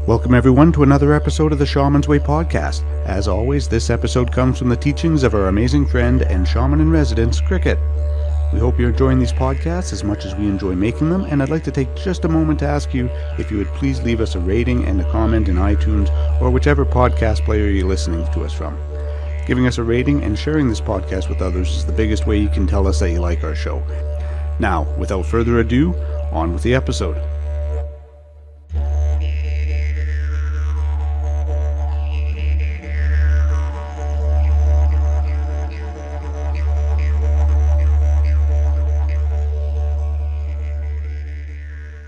Welcome everyone to another episode of the Shaman's Way podcast. As always, this episode comes from the teachings of our amazing friend and shaman in residence, Cricket. We hope you're enjoying these podcasts as much as we enjoy making them, and I'd like to take just a moment to ask you if you would please leave us a rating and a comment in iTunes or whichever podcast player you're listening to us from. Giving us a rating and sharing this podcast with others is the biggest way you can tell us that you like our show. Now, without further ado, on with the episode.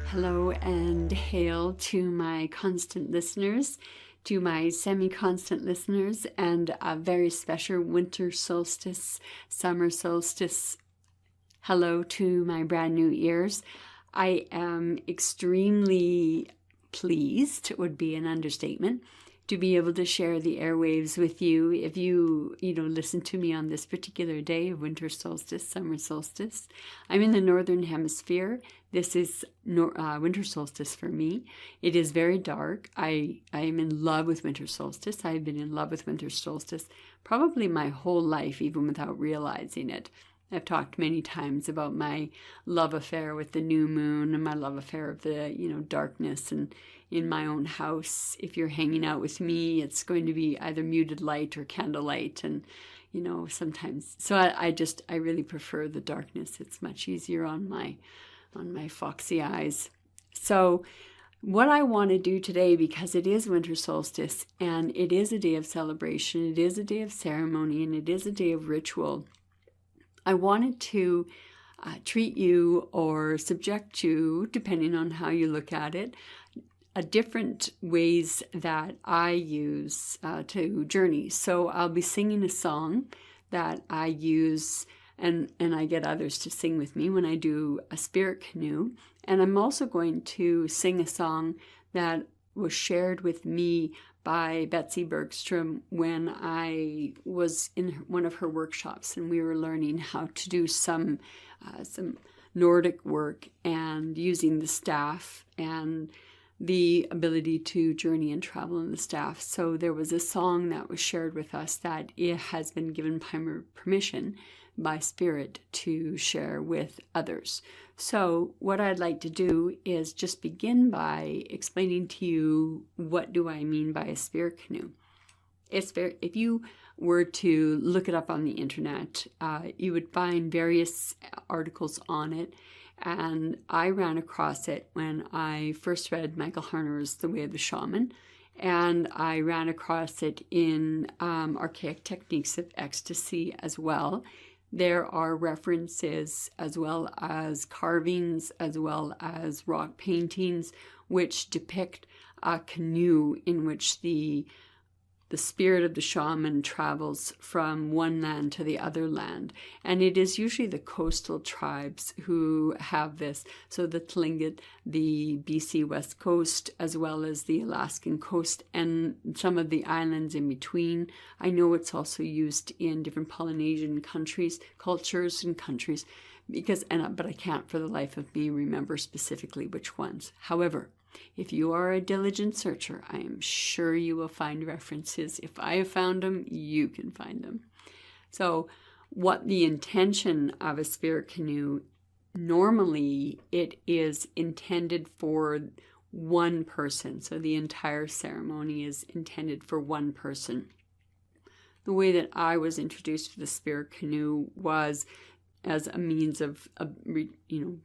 Hello and hail to my constant listeners, to my semi-constant listeners, and a very special winter solstice, summer solstice. Hello to my brand new ears. I am extremely pleased, would be an understatement, to be able to share the airwaves with you. If you listen to me on this particular day of winter solstice, summer solstice. I'm in the northern hemisphere. This is winter solstice for me. It is very dark. I am in love with winter solstice. I've been in love with winter solstice probably my whole life, even without realizing it. I've talked many times about my love affair with the new moon and my love affair of the, darkness. And in my own house, if you're hanging out with me, it's going to be either muted light or candlelight. And, sometimes, so I really prefer the darkness. It's much easier on my foxy eyes. So what I want to do today, because it is winter solstice and it is a day of celebration, it is a day of ceremony, and it is a day of ritual, I wanted to treat you or subject you, depending on how you look at it, different ways that I use to journey. So I'll be singing a song that I use and I get others to sing with me when I do a spirit canoe. And I'm also going to sing a song that was shared with me by Betsy Bergstrom when I was in one of her workshops, and we were learning how to do some Nordic work and using the staff and the ability to journey and travel in the staff. So there was a song that was shared with us that it has been given permission by Spirit to share with others. So what I'd like to do is just begin by explaining to you, what do I mean by a spirit canoe? If you were to look it up on the internet, you would find various articles on it. And I ran across it when I first read Michael Harner's The Way of the Shaman. And I ran across it in Archaic Techniques of Ecstasy as well. There are references as well as carvings, as well as rock paintings, which depict a canoe in which the spirit of the shaman travels from one land to the other land. And it is usually the coastal tribes who have this. So the Tlingit, the BC West Coast, as well as the Alaskan coast and some of the islands in between. I know it's also used in different Polynesian cultures and countries, but I can't for the life of me remember specifically which ones. However, if you are a diligent searcher, I am sure you will find references. If I have found them, you can find them. So what the intention of a spirit canoe, normally it is intended for one person. So the entire ceremony is intended for one person. The way that I was introduced to the spirit canoe was as a means of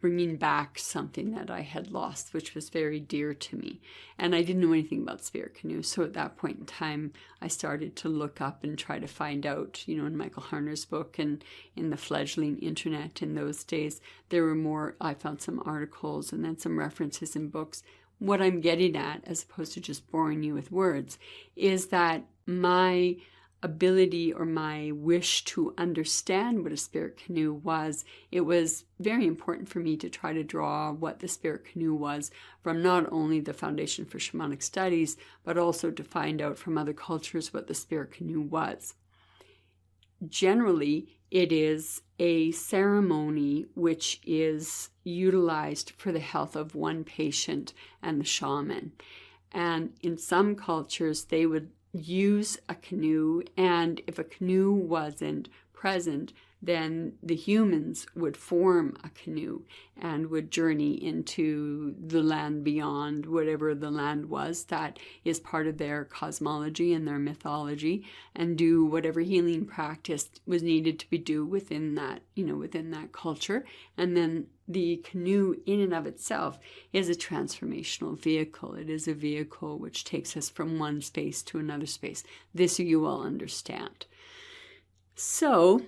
bringing back something that I had lost, which was very dear to me. And I didn't know anything about spirit canoes. So at that point in time, I started to look up and try to find out, in Michael Harner's book and in the fledgling internet in those days, I found some articles and then some references in books. What I'm getting at, as opposed to just boring you with words, is that my ability or my wish to understand what a spirit canoe was, it was very important for me to try to draw what the spirit canoe was from not only the Foundation for Shamanic Studies, but also to find out from other cultures what the spirit canoe was. Generally, it is a ceremony which is utilized for the health of one patient and the shaman. And in some cultures, they would use a canoe, and if a canoe wasn't present, then the humans would form a canoe and would journey into the land beyond, whatever the land was that is part of their cosmology and their mythology, and do whatever healing practice was needed to be do within that, within that culture. And then the canoe in and of itself is a transformational vehicle. It is a vehicle which takes us from one space to another space. This you all understand. So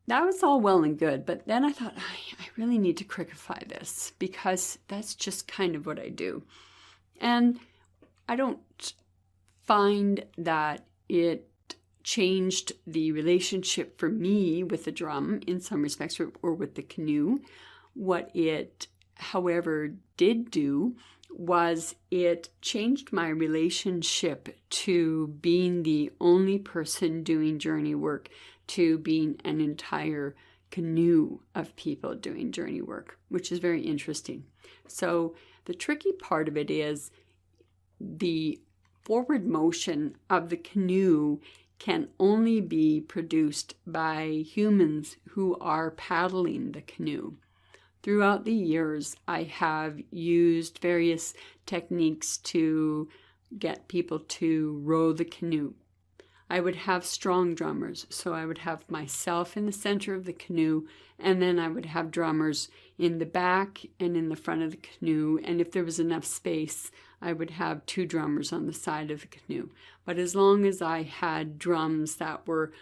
that was all well and good, but then I thought, I really need to crickify this, because that's just kind of what I do. And I don't find that it changed the relationship for me with the drum in some respects, or with the canoe. What it, however, did do was it changed my relationship to being the only person doing journey work to being an entire canoe of people doing journey work, which is very interesting. So the tricky part of it is the forward motion of the canoe can only be produced by humans who are paddling the canoe. Throughout the years, I have used various techniques to get people to row the canoe. I would have strong drummers, so I would have myself in the center of the canoe, and then I would have drummers in the back and in the front of the canoe, and if there was enough space, I would have 2 drummers on the side of the canoe. But as long as I had drums that were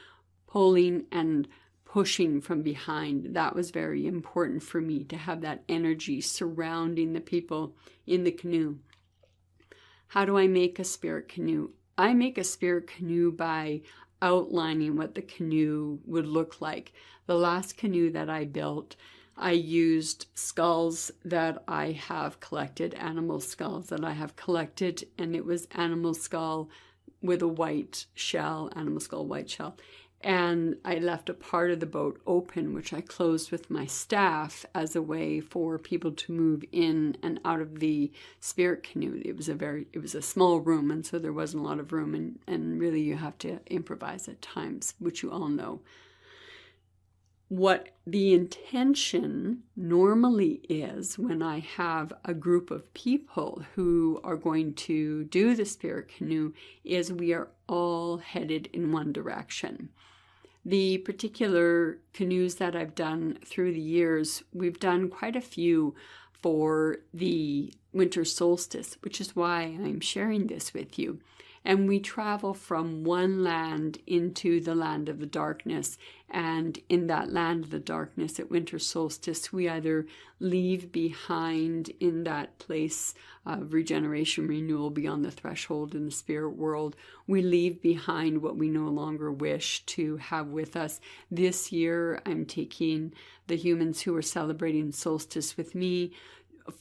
pulling and pushing from behind, that was very important for me, to have that energy surrounding the people in the canoe. How do I make a spirit canoe? I make a spirit canoe by outlining what the canoe would look like. The last canoe that I built, I used skulls that I have collected, animal skulls that I have collected, and it was animal skull with a white shell, animal skull, white shell. And I left a part of the boat open, which I closed with my staff as a way for people to move in and out of the spirit canoe. It was a small room, and so there wasn't a lot of room, and really you have to improvise at times, which you all know. What the intention normally is when I have a group of people who are going to do the spirit canoe is we are all headed in one direction. The particular canoes that I've done through the years, we've done quite a few for the winter solstice, which is why I'm sharing this with you. And we travel from one land into the land of the darkness. And in that land of the darkness at winter solstice, we either leave behind in that place of regeneration, renewal beyond the threshold in the spirit world. We leave behind what we no longer wish to have with us. This year, I'm taking the humans who are celebrating solstice with me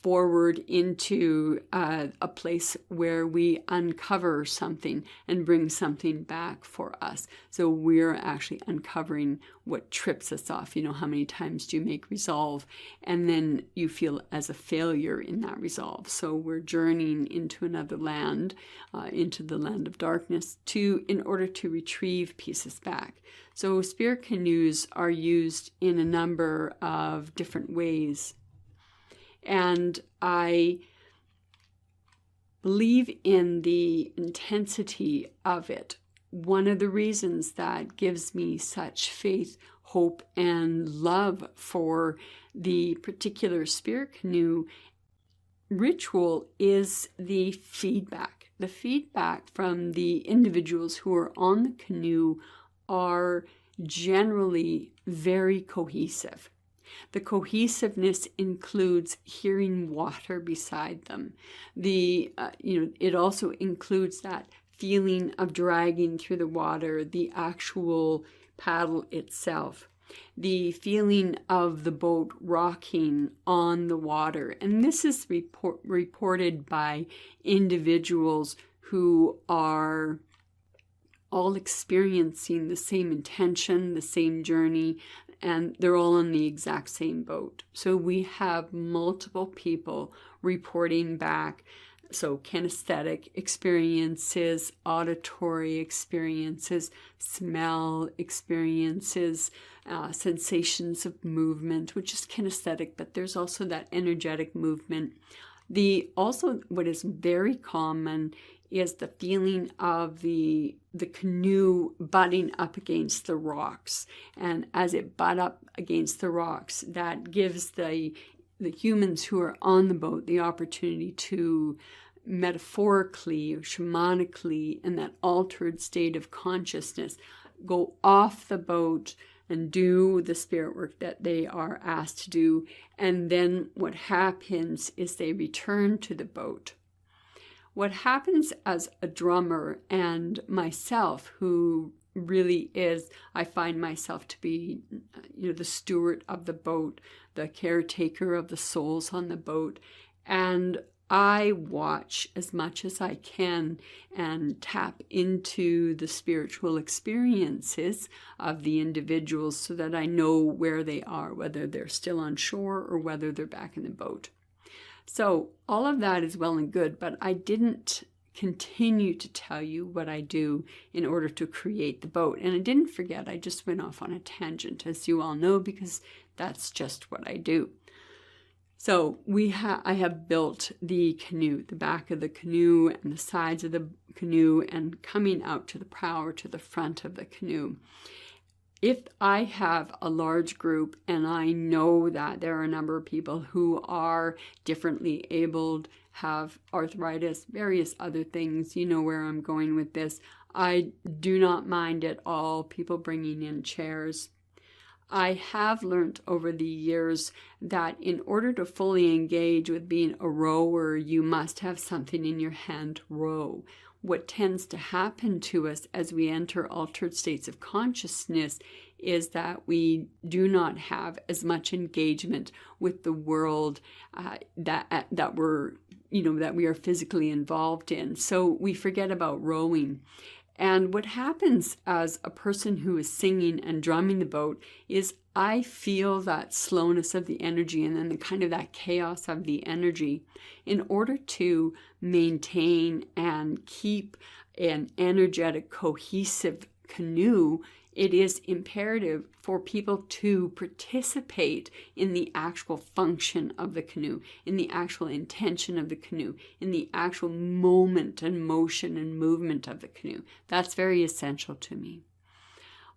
forward into a place where we uncover something and bring something back for us. So we're actually uncovering what trips us off. You know, how many times do you make resolve and then you feel as a failure in that resolve? So we're journeying into another land, into the land of darkness, in order to retrieve pieces back. So spirit canoes are used in a number of different ways. And I believe in the intensity of it. One of the reasons that gives me such faith, hope, and love for the particular spirit canoe ritual is the feedback. The feedback from the individuals who are on the canoe are generally very cohesive. The cohesiveness includes hearing water beside them. It also includes that feeling of dragging through the water, the actual paddle itself, the feeling of the boat rocking on the water. And this is reported by individuals who are all experiencing the same intention, the same journey, and they're all on the exact same boat. So we have multiple people reporting back So kinesthetic experiences, auditory experiences, smell experiences, sensations of movement, which is kinesthetic, but there's also that energetic movement. Also, what is very common is the feeling of the canoe butting up against the rocks. And as it butt up against the rocks, that gives the humans who are on the boat the opportunity to metaphorically or shamanically, in that altered state of consciousness, go off the boat and do the spirit work that they are asked to do. And then what happens is they return to the boat. What happens as a drummer, and myself, who really is, I find myself to be, the steward of the boat, the caretaker of the souls on the boat, and I watch as much as I can and tap into the spiritual experiences of the individuals so that I know where they are, whether they're still on shore or whether they're back in the boat. So all of that is well and good, but I didn't continue to tell you what I do in order to create the boat. And I didn't forget, I just went off on a tangent, as you all know, because that's just what I do. So I have built the canoe, the back of the canoe and the sides of the canoe, and coming out to the prow or to the front of the canoe. If I have a large group and I know that there are a number of people who are differently abled, have arthritis, various other things, you know where I'm going with this, I do not mind at all people bringing in chairs. I have learned over the years that in order to fully engage with being a rower, you must have something in your hand to row. What tends to happen to us as we enter altered states of consciousness is that we do not have as much engagement with the world that we are physically involved in. So we forget about rowing. And what happens as a person who is singing and drumming the boat is I feel that slowness of the energy and then the kind of that chaos of the energy. In order to maintain and keep an energetic, cohesive canoe, it is imperative for people to participate in the actual function of the canoe, in the actual intention of the canoe, in the actual moment and motion and movement of the canoe. That's very essential to me.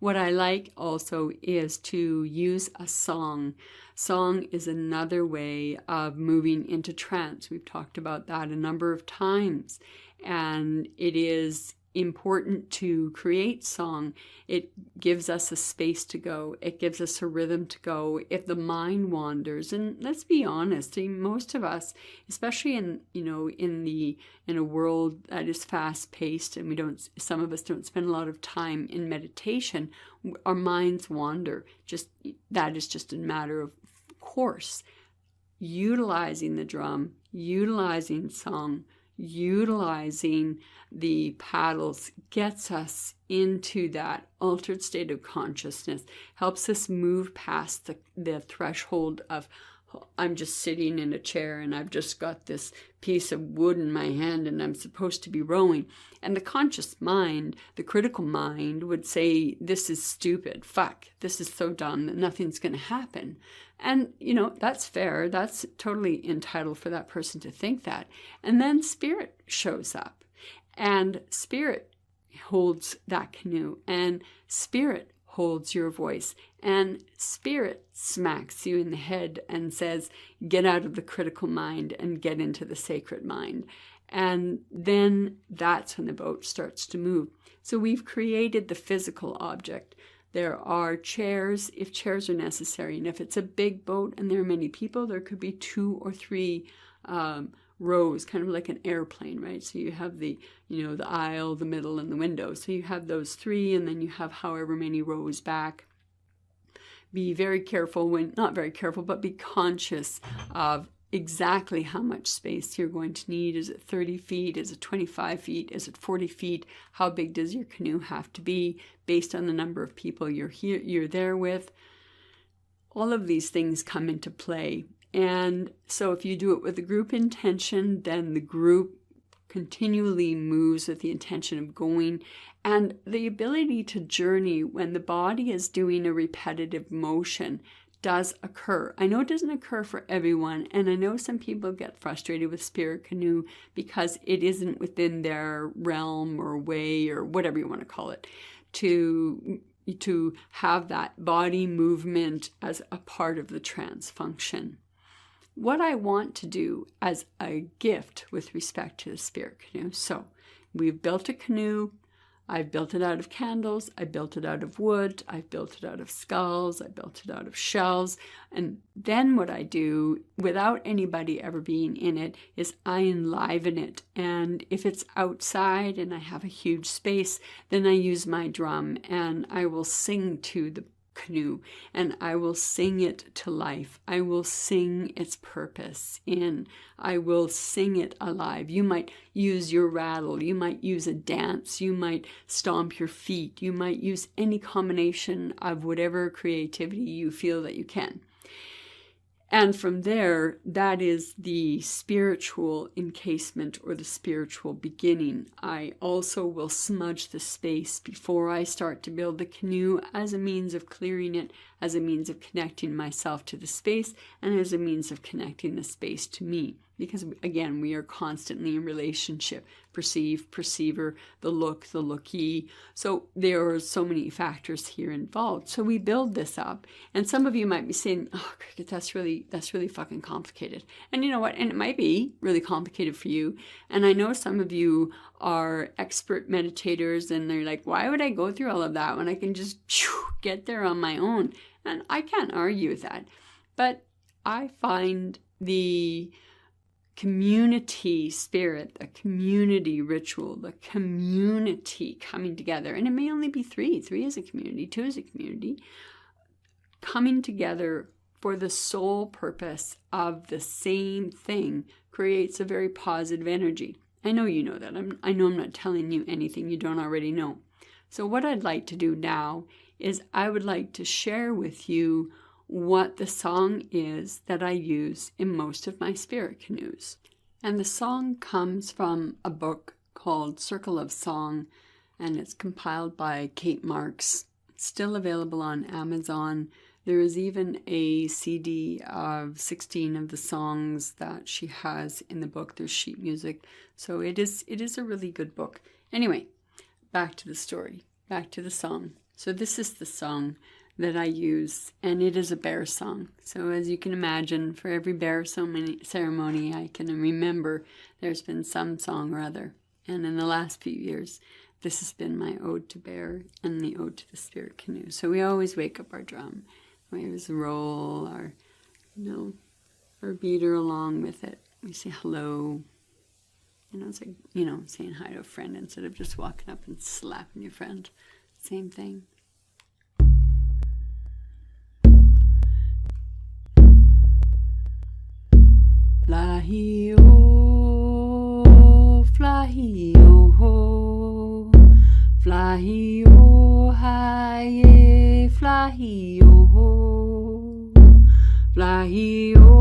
What I like also is to use a song. Song is another way of moving into trance. We've talked about that a number of times. And it is important to create song. It gives us a space to go. It gives us a rhythm to go. If the mind wanders, and let's be honest, most of us, especially in a world that is fast paced, and some of us don't spend a lot of time in meditation, our minds wander. That is just a matter of course. Utilizing the drum, utilizing song, utilizing the paddles gets us into that altered state of consciousness, helps us move past the threshold of, I'm just sitting in a chair and I've just got this piece of wood in my hand and I'm supposed to be rowing. And the conscious mind, the critical mind, would say, this is stupid, fuck, this is so dumb that nothing's going to happen. And, that's fair. That's totally entitled for that person to think that. And then spirit shows up, and spirit holds that canoe, and spirit holds your voice, and spirit smacks you in the head and says, get out of the critical mind and get into the sacred mind. And then that's when the boat starts to move. So we've created the physical object. There are chairs, if chairs are necessary. And if it's a big boat and there are many people, there could be 2 or 3 rows, kind of like an airplane, right? So you have the aisle, the middle, and the window. So you have those 3, and then you have however many rows back. Be very careful not very careful, but be conscious of exactly how much space you're going to need. Is it 30 feet? Is it 25 feet? Is it 40 feet? How big does your canoe have to be based on the number of people you're there with? All of these things come into play. And so if you do it with a group intention, then the group continually moves with the intention of going, and the ability to journey when the body is doing a repetitive motion does occur. I know it doesn't occur for everyone, and I know some people get frustrated with spirit canoe because it isn't within their realm or way or whatever you want to call it to have that body movement as a part of the trance function. What I want to do as a gift with respect to the spirit canoe. So we've built a canoe. I've built it out of candles, I built it out of wood, I've built it out of skulls, I built it out of shells. And then what I do, without anybody ever being in it, is I enliven it. And if it's outside and I have a huge space, then I use my drum and I will sing to the canoe, and I will sing it to life. I will sing its purpose in. I will sing it alive. You might use your rattle. You might use a dance. You might stomp your feet. You might use any combination of whatever creativity you feel that you can. And from there, that is the spiritual encasement or the spiritual beginning. I also will smudge the space before I start to build the canoe as a means of clearing it, as a means of connecting myself to the space, and as a means of connecting the space to me. Because again, we are constantly in relationship. Perceive, perceiver, the look, the lookee. So there are so many factors here involved. So we build this up. And some of you might be saying, oh, Cricket, that's really fucking complicated. And you know what? And it might be really complicated for you. And I know some of you are expert meditators and they're like, why would I go through all of that when I can just get there on my own? And I can't argue with that. But I find the community spirit, the community ritual, the community coming together, and it may only be three is a community, two is a community, coming together for the sole purpose of the same thing creates a very positive energy. I know you know that. I know I'm not telling you anything you don't already know. So what I'd like to do now is I would like to share with you what the song is that I use in most of my spirit canoes. And the song comes from a book called Circle of Song, and it's compiled by Kate Marks. It's still available on Amazon. There is even a CD of 16 of the songs that she has in the book. There's sheet music. So it is a really good book. Anyway, back to the story, back to the song. So this is the song that I use, and it is a bear song. So as you can imagine, for every bear ceremony I can remember, there's been some song or other. And in the last few years, this has been my ode to bear and the ode to the spirit canoe. So we always wake up our drum. We always roll our beater along with it. We say hello. It's like, saying hi to a friend instead of just walking up and slapping your friend. Same thing. Fly-hee-oh, fly-hee-oh, fly-hee-oh, hi-yay, fly-hee-oh, fly-hee-oh,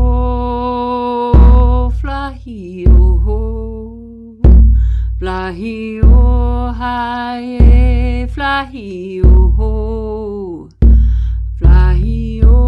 fly-hee-oh, fly-hee-oh, hi-yay, fly-hee-oh, fly-hee-oh.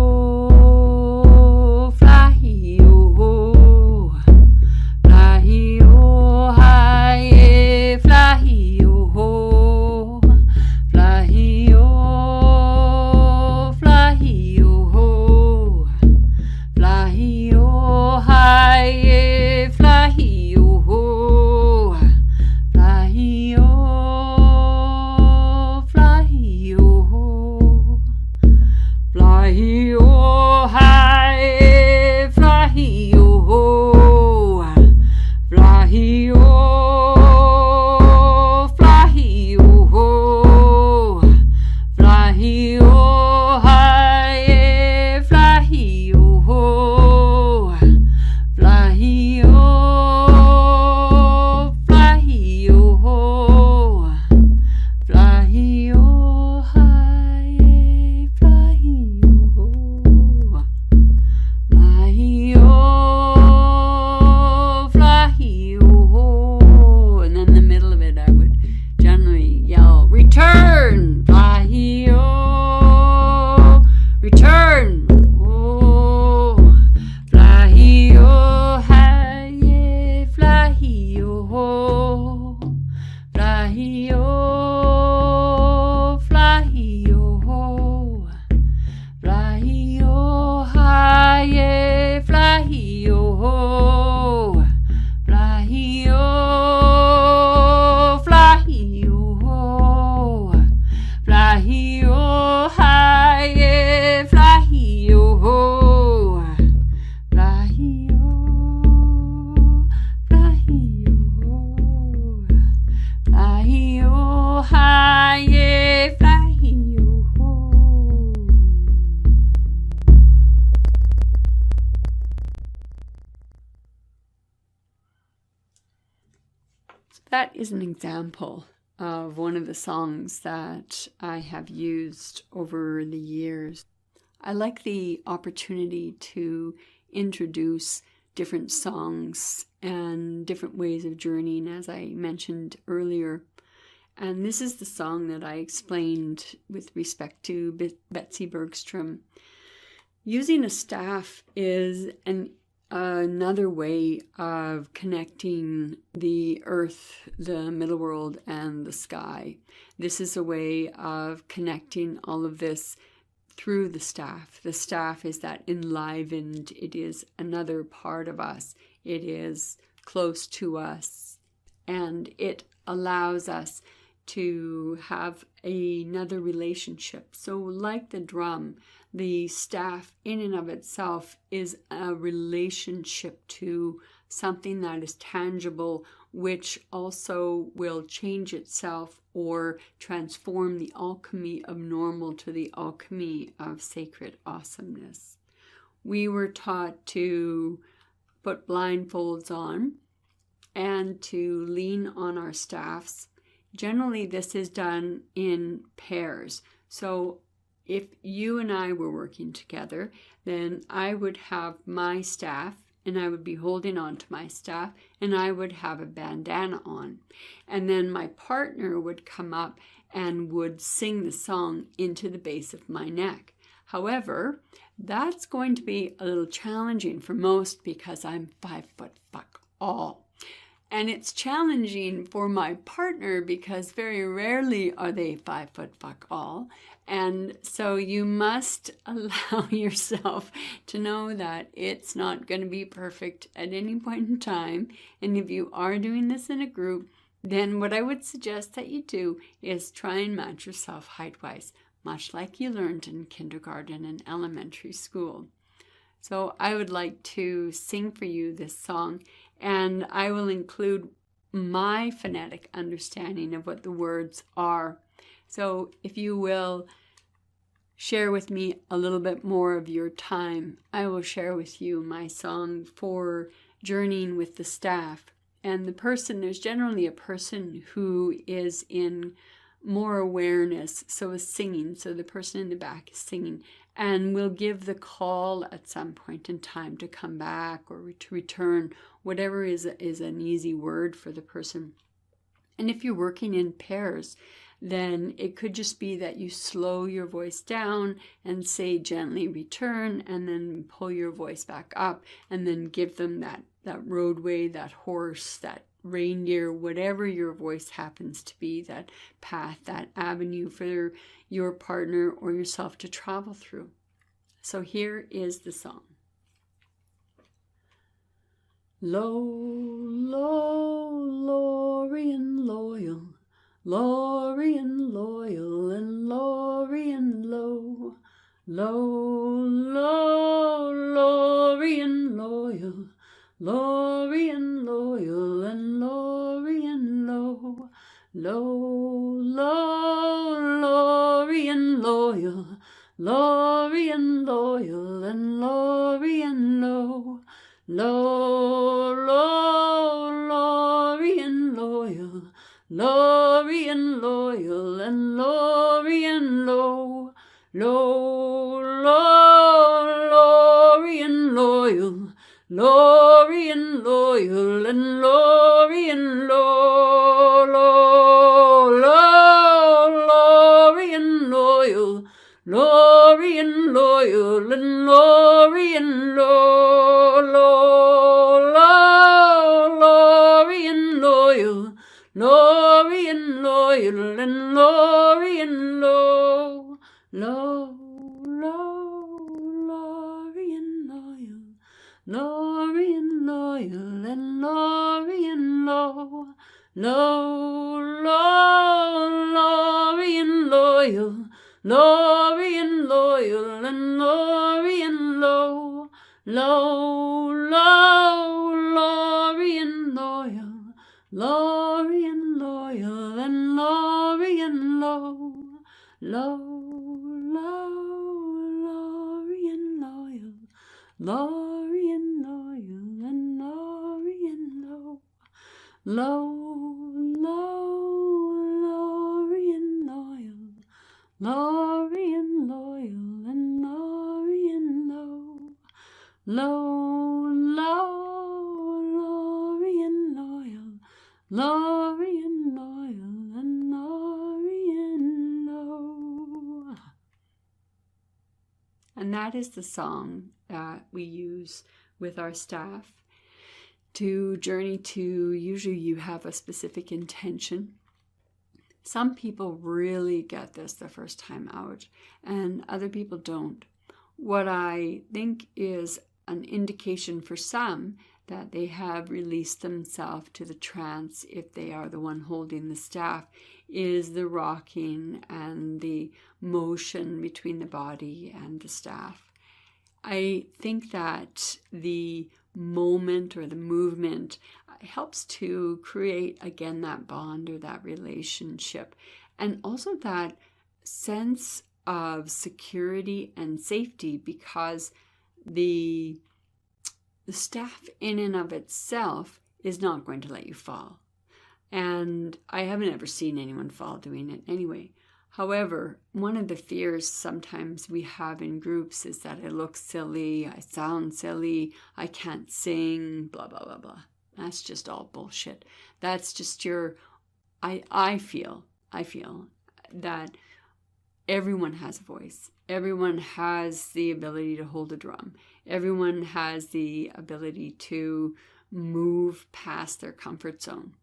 Fly-hee-oh, That is an example of one of the songs that I have used over the years. I like the opportunity to introduce different songs and different ways of journeying, as I mentioned earlier. And this is the song that I explained with respect to Betsy Bergstrom. Using a staff is another way of connecting the earth, the middle world, and the sky. This is a way of connecting all of this through the staff. The staff is that enlivened. It is another part of us. It is close to us, and it allows us to have another relationship. So like the drum, the staff in and of itself is a relationship to something that is tangible, which also will change itself or transform the alchemy of normal to the alchemy of sacred awesomeness. We were taught to put blindfolds on and to lean on our staffs. Generally, this is done in pairs. So if you and I were working together, then I would have my staff and I would be holding on to my staff and I would have a bandana on. And then my partner would come up and would sing the song into the base of my neck. However, that's going to be a little challenging for most because I'm 5 foot fuck all. And it's challenging for my partner because very rarely are they 5 foot fuck all. And so you must allow yourself to know that it's not going to be perfect at any point in time. And if you are doing this in a group, then what I would suggest that you do is try and match yourself height-wise, much like you learned in kindergarten and elementary school. So I would like to sing for you this song, and I will include my phonetic understanding of what the words are. So if you will share with me a little bit more of your time, I will share with you my song for journeying with the staff. And the person, there's generally a person who is in more awareness, so is singing. So the person in the back is singing, and we'll give the call at some point in time to come back or to return, whatever is an easy word for the person. And if you're working in pairs, then it could just be that you slow your voice down and say gently return, and then pull your voice back up, and then give them that roadway, that horse, that reindeer, whatever your voice happens to be, that path, that avenue for your partner or yourself to travel through. So here is the song. Low, low, Lorien loyal, Lorien loyal, and Lorien low. Low, low, Lorien loyal, Lorien loyal, and Lorien low. Low, low, Lorien loyal, Lorien loyal, and Lorien low. Low, low, Lorien loyal, Lorien loyal, and Lorien low. Low, low, Lorien loyal, Lorien loyal, and Lorien low. Low, low, Lorien loyal, Lorien loyal, and Lorien low. Low, low, Lorien loyal, Lorien loyal, and Lorien low. Low, low, Lorien loyal, Lorien loyal, and Lorien low. Low, low, Lorien loyal, Lorien loyal, and Lorien low. Low, low, Lorien loyal, Lorien loyal, and Lorien low. Low, low, Lorien loyal, Lorien loyal, and Lorien low. Low, Lorien loyal and Lorien low. Low, low, Lorien loyal. Lorien loyal and Lorien low. And that is the song that we use with our staff to journey to. Usually you have a specific intention. Some people really get this the first time out, and other people don't. What I think is an indication for some that they have released themselves to the trance, if they are the one holding the staff, is the rocking and the motion between the body and the staff. I think that the moment or the movement helps to create, again, that bond or that relationship, and also that sense of security and safety, because the staff in and of itself is not going to let you fall. And I haven't ever seen anyone fall doing it anyway. However, one of the fears sometimes we have in groups is that I look silly, I sound silly, I can't sing, blah, blah, blah, blah. That's just all bullshit. That's just I feel that everyone has a voice. Everyone has the ability to hold a drum. Everyone has the ability to move past their comfort zone.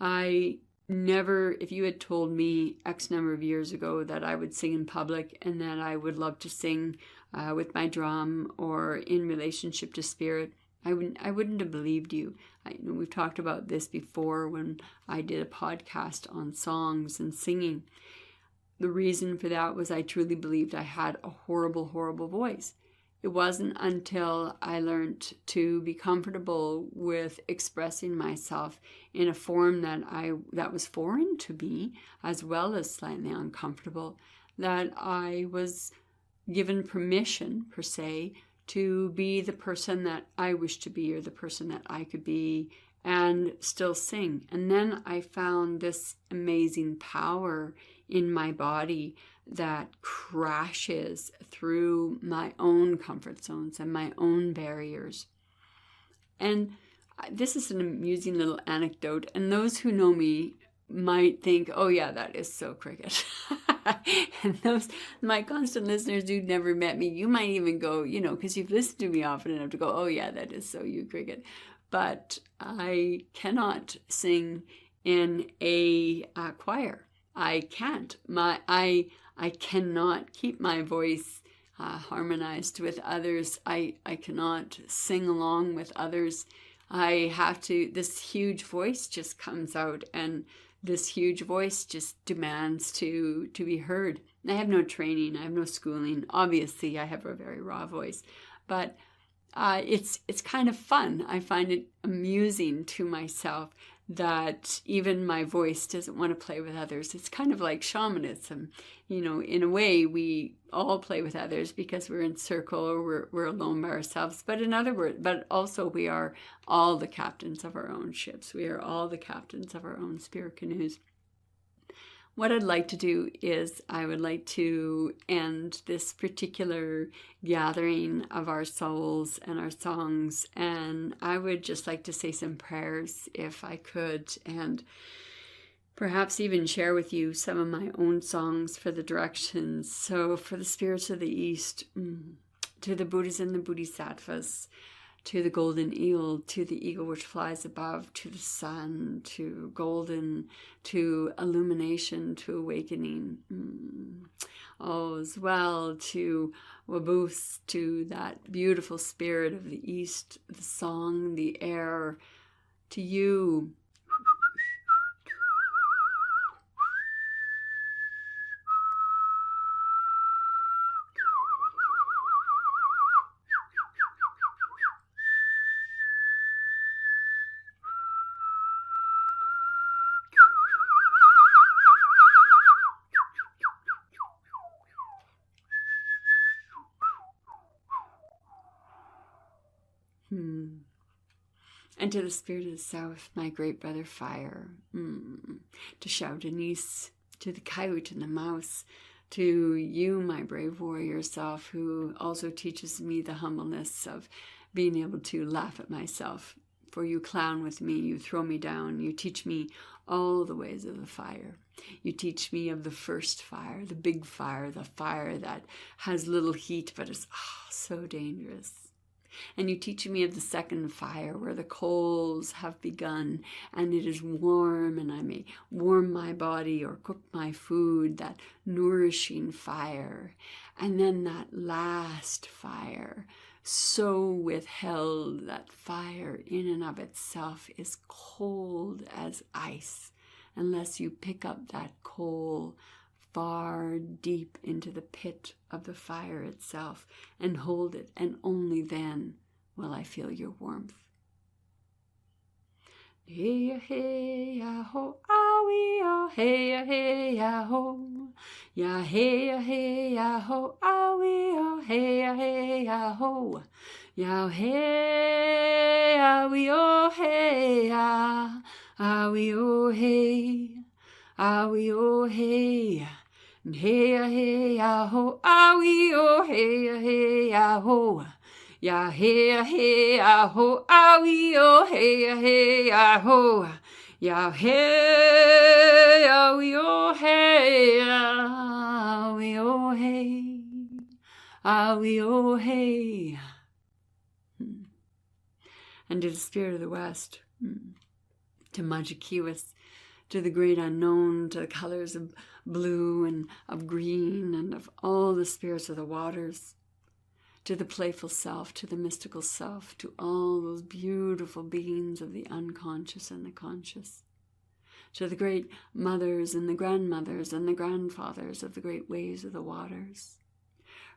If you had told me X number of years ago that I would sing in public and that I would love to sing with my drum or in relationship to spirit, I wouldn't have believed you. We've talked about this before when I did a podcast on songs and singing. The reason for that was I truly believed I had a horrible, horrible voice. It wasn't until I learned to be comfortable with expressing myself in a form that was foreign to me, as well as slightly uncomfortable, that I was given permission, per se, to be the person that I wish to be, or the person that I could be, and still sing. And then I found this amazing power in my body that crashes through my own comfort zones and my own barriers. And this is an amusing little anecdote, and those who know me might think, oh yeah, that is so Cricket. And those, my constant listeners who've never met me, you might even go, because you've listened to me often enough to go, oh yeah, that is so you, Cricket. But I cannot sing in a choir. I can't. I cannot keep my voice harmonized with others. I cannot sing along with others. I have to, this huge voice just comes out, and this huge voice just demands to be heard. I have no training, I have no schooling. Obviously, I have a very raw voice, but it's kind of fun. I find it amusing to myself that even my voice doesn't want to play with others. It's kind of like shamanism. In a way, we all play with others because we're in circle or we're alone by ourselves. But in other words, but also we are all the captains of our own ships. We are all the captains of our own spirit canoes. What I'd like to do is I would like to end this particular gathering of our souls and our songs, and I would just like to say some prayers if I could, and perhaps even share with you some of my own songs for the directions. So for the spirits of the East, to the Buddhas and the Bodhisattvas, to the golden eel, to the eagle which flies above, to the sun, to golden, to illumination, to awakening. As well to Wabus, to that beautiful spirit of the East, the song, the air, to you. And to the spirit of the south, my great brother fire. To Shaw Denise, to the coyote and the mouse, To you, my brave warrior self, who also teaches me the humbleness of being able to laugh at myself. For you clown with me, you throw me down, you teach me all the ways of the fire. You teach me of the first fire, the big fire, the fire that has little heat but is so dangerous. And you teach me of the second fire, where the coals have begun and it is warm, and I may warm my body or cook my food, that nourishing fire. And then that last fire, so withheld, that fire in and of itself is cold as ice, unless you pick up that coal far deep into the pit of the fire itself and hold it, and only then will I feel your warmth. Hey ya ho, ah wee oh, hey ya ho, ya hey ya ho, ah wee oh, hey ya ho, ya hey ah wee oh, hey ya, ah wee oh, hey, ah wee oh, hey. Hey ya ho, ah wee oh, hey ya ho, ya hey ya ho, ah wee oh, hey ya ho, ya hey ah wee oh, hey, ah wee oh, hey, ah wee oh, hey. And to the spirit of the West, to Majikiwas, to the great unknown, to the colors of blue and of green and of all the spirits of the waters, to the playful self, to the mystical self, to all those beautiful beings of the unconscious and the conscious, to the great mothers and the grandmothers and the grandfathers of the great waves of the waters,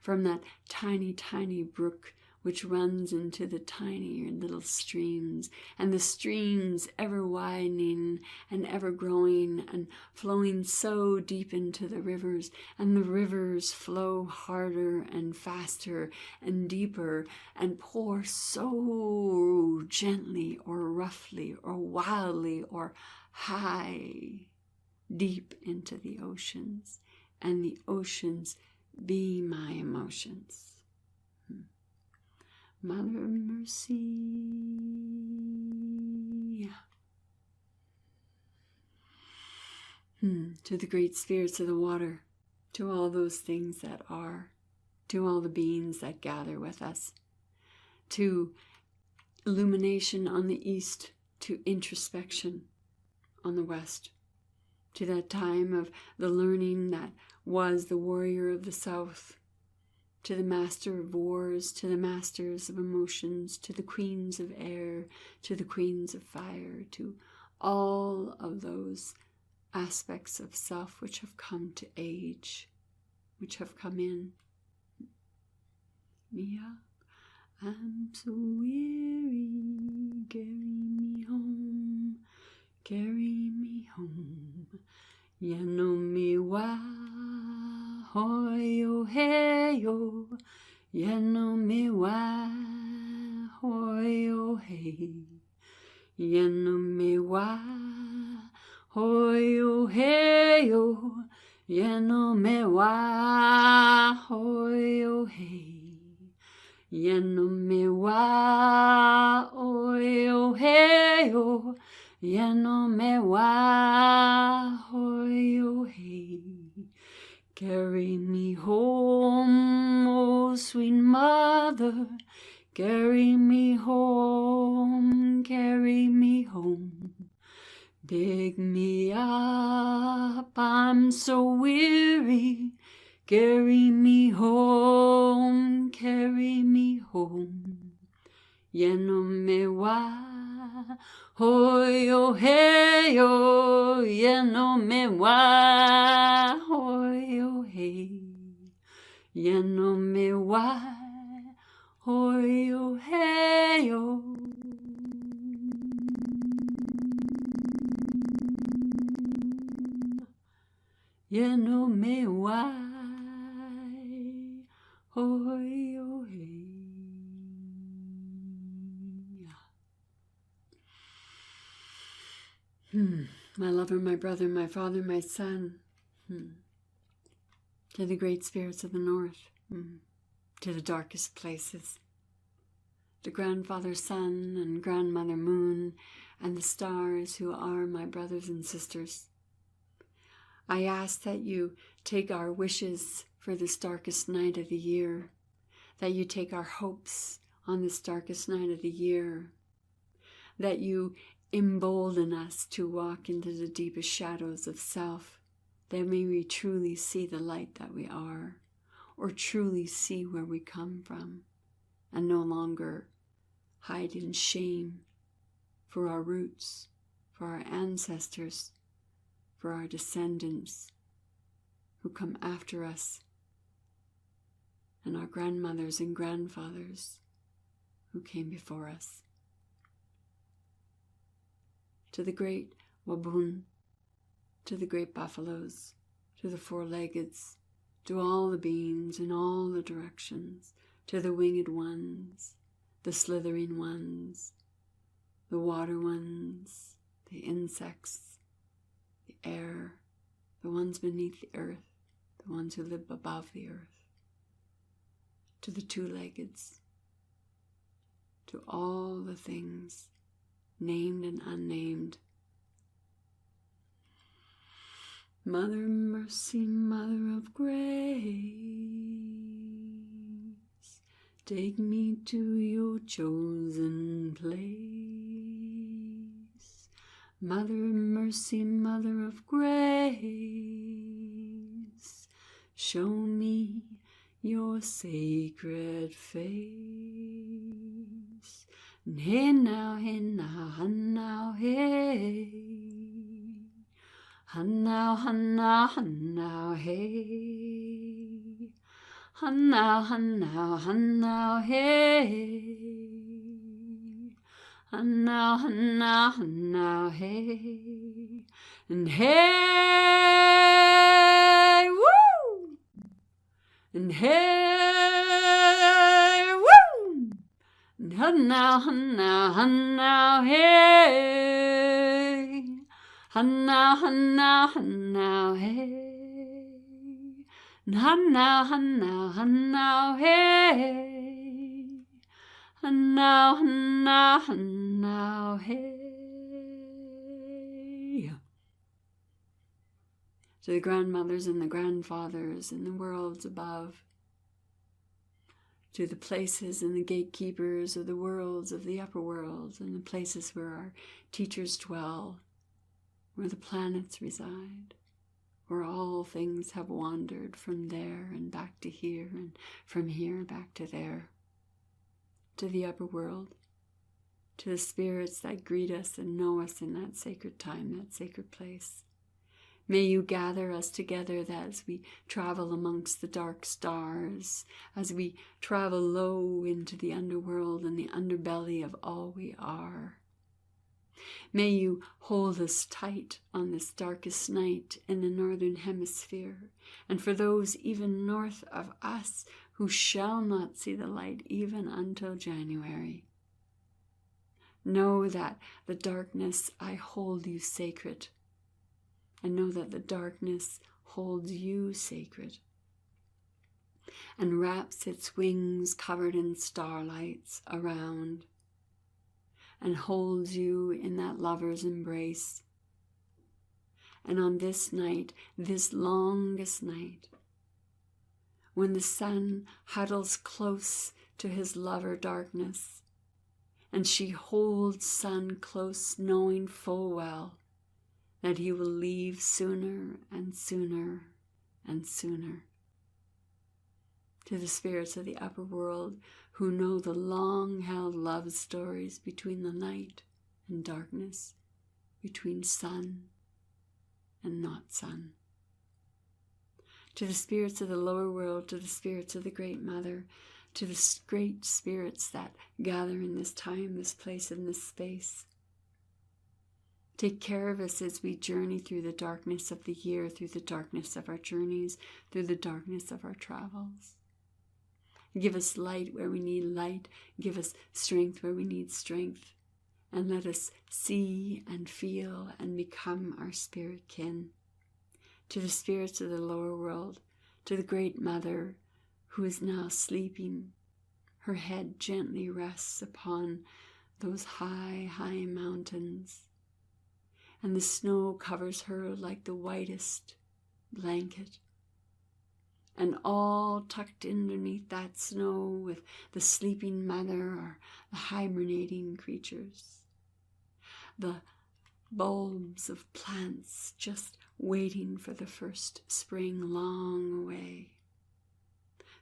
from that tiny, tiny brook which runs into the tinier little streams, and the streams ever widening and ever growing and flowing so deep into the rivers, and the rivers flow harder and faster and deeper and pour so gently or roughly or wildly or high deep into the oceans, and the oceans be my emotions. Mother Mercy. To the great spirits of the water, to all those things that are, to all the beings that gather with us, to illumination on the east, to introspection on the west, to that time of the learning that was the warrior of the south, to the master of wars, to the masters of emotions, to the queens of air, to the queens of fire, to all of those aspects of self which have come to age, which have come in. Me up, I'm so weary, carry me home, ya no me wa. Hoi o hey o, ya no me wa. Hoi o hey, ya no me wa. Hoi o hey o, ya no me wa. Hoi o hey, ya no me wa. Hoi o hey o, ya no me wa. Hoi o hey. Carry me home, oh sweet mother, carry me home, carry me home. Pick me up, I'm so weary, carry me home, carry me home. Ya no me wa, hoi o hey o, ya no me wa, hoi o hey, ya no me wa, hoi o hey o. Ya no me wa, hoi o hey. My lover, my brother, my father, my son. to the great spirits of the north, to the darkest places, to Grandfather Sun and Grandmother Moon and the stars who are my brothers and sisters. I ask that you take our wishes for this darkest night of the year, that you take our hopes on this darkest night of the year, that you embolden us to walk into the deepest shadows of self, that may we truly see the light that we are, or truly see where we come from, and no longer hide in shame for our roots, for our ancestors, for our descendants who come after us, and our grandmothers and grandfathers who came before us. To the great Waboon, to the great buffaloes, to the four-leggeds, to all the beings in all the directions, to the winged ones, the slithering ones, the water ones, the insects, the air, the ones beneath the earth, the ones who live above the earth, to the two-leggeds, to all the things, named and unnamed. Mother mercy, mother of grace, take me to your chosen place. Mother mercy, mother of grace, show me your sacred face. Hey now, hey now, now, hey. Now, now, now, hey. Now, now, now, hey. Now, now, now, hey. And hey, woo! And hey, woo! Now, now, now, hey. Now, now, now, hey. Now, now, now, hey. Now, now, now, hey. To the grandmothers and the grandfathers in the worlds above, to the places and the gatekeepers of the worlds of the upper world, and the places where our teachers dwell, where the planets reside, where all things have wandered from there and back to here, and from here back to there, to the upper world, to the spirits that greet us and know us in that sacred time, that sacred place. May you gather us together as we travel amongst the dark stars, as we travel low into the underworld and the underbelly of all we are. May you hold us tight on this darkest night in the northern hemisphere, and for those even north of us who shall not see the light even until January. Know that the darkness, I hold you sacred, and know that the darkness holds you sacred, and wraps its wings covered in starlights around, and holds you in that lover's embrace. And on this night, this longest night, when the sun huddles close to his lover darkness, and she holds sun close, knowing full well that he will leave sooner and sooner and sooner. To the spirits of the upper world who know the long-held love stories between the light and darkness, between sun and not sun. To the spirits of the lower world, to the spirits of the Great Mother, to the great spirits that gather in this time, this place, and this space. Take care of us as we journey through the darkness of the year, through the darkness of our journeys, through the darkness of our travels. Give us light where we need light. Give us strength where we need strength. And let us see and feel and become our spirit kin. To the spirits of the lower world, to the Great Mother who is now sleeping. Her head gently rests upon those high, high mountains, and the snow covers her like the whitest blanket. And all tucked underneath that snow with the sleeping mother are the hibernating creatures, the bulbs of plants just waiting for the first spring long away,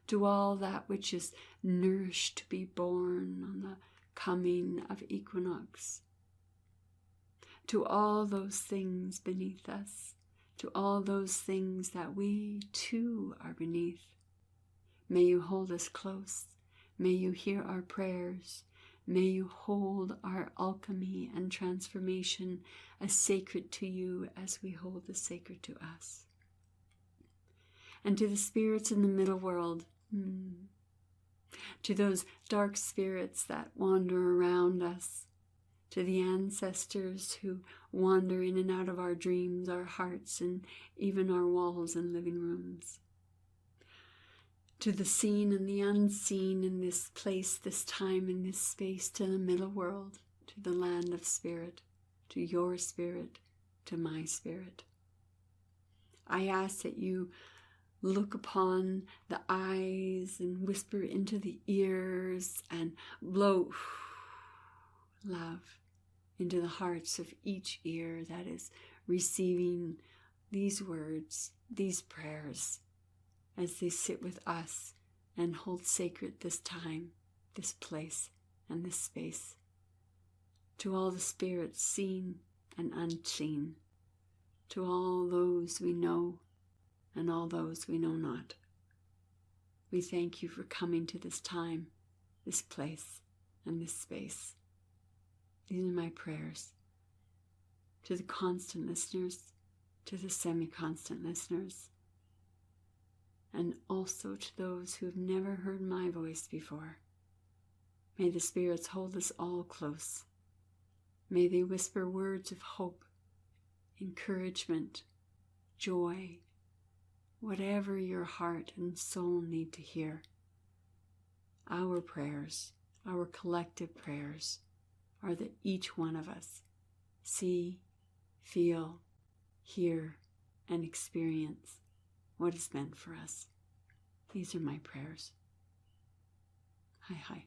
to all that which is nourished to be born on the coming of equinox, to all those things beneath us, to all those things that we too are beneath. May you hold us close. May you hear our prayers. May you hold our alchemy and transformation as sacred to you as we hold the sacred to us. And to the spirits in the middle world, to those dark spirits that wander around us, to the ancestors who wander in and out of our dreams, our hearts, and even our walls and living rooms, to the seen and the unseen in this place, this time, in this space, to the middle world, to the land of spirit, to your spirit, to my spirit. I ask that you look upon the eyes and whisper into the ears and blow love into the hearts of each ear that is receiving these words, these prayers, as they sit with us and hold sacred this time, this place, and this space. To all the spirits seen and unseen, to all those we know and all those we know not, we thank you for coming to this time, this place, and this space. These are my prayers to the constant listeners, to the semi-constant listeners, and also to those who have never heard my voice before. May the spirits hold us all close. May they whisper words of hope, encouragement, joy, whatever your heart and soul need to hear. Our prayers, our collective prayers, are that each one of us see, feel, hear, and experience what is meant for us. These are my prayers. Hi.